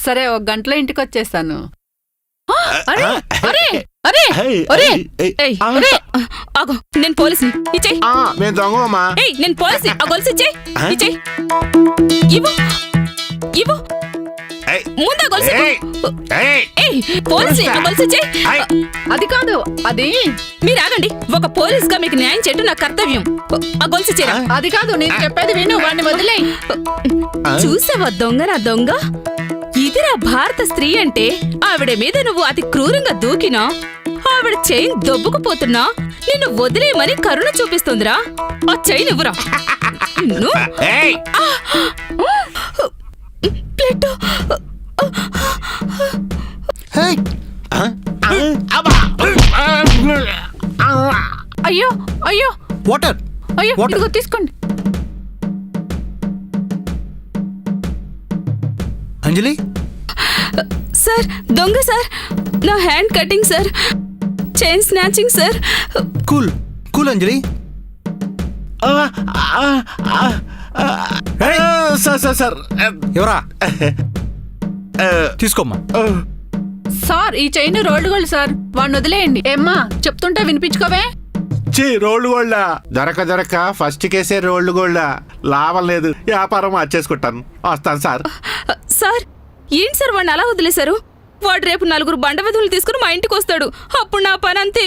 సరే, ఒక గంటలో ఇంటికి వచ్చేస్తాను. నేను పోలీసుని ఇచ్చేయ్. నేను దొంగమ్మా. నేను పోలీసుని. ఆ గొలుసు ఇచ్చేయ్. ఇచ్చేయ్. ఇవ్వు ఇవ్వు. ముందా గొలుసు. పోలీసుని. ఆ గొలుసు ఇచ్చేయ్. అది కాదు, అది మీరు ఆగండి. ఒక పోలీస్ గా మీకు న్యాయం చేయడం నా కర్తవ్యం. ఆ గొలుసు ఇచ్చేరా. అది కాదు, నేను చెప్పేది విను. వాడిని వదిలే. చూసావా దొంగ, నా దొంగ. ఇదిరా భారత స్త్రీ అంటే. ఆవిడ మీద నువ్వు అతి క్రూరంగా దూకినా, ఆవిడ చైన్ దొబ్బుకుపోతున్నా నిన్ను వదిలేయమని కరుణ చూపిస్తుందిరా. ఆ చైన్ ఇవ్వరా. ప్లేట్. అయ్యో అయ్యో వాటర్. అయ్యో, ఇదిగో తీసుకోండి. అంజలి సార్, దొంగ సార్. నా hand cutting sir. Chain snatching sir. Cool cool Anjali. Sir ఎవరా? తీసుకోమ్మా. సార్, ఈ చైన్ రోల్డ్ గోల్డ్ సార్. వాడిని వదిలేయండి. ఏమ్మా చెప్తుంటే వినిపించుకోవే. రోల్డ్ గోల్డా? దొరక ఫస్ట్ కేసే రోల్డ్ గోల్డా. లాభం లేదు, వ్యాపారం మార్చేసుకుంటాను. వస్తాను సార్. సార్, ఏంటి సార్ వాడిని అలా వదిలేశారు? వాడు రేపు 4 బండవెధులు తీసుకుని మా ఇంటికి వస్తాడు. అప్పుడు నా పని అంతే.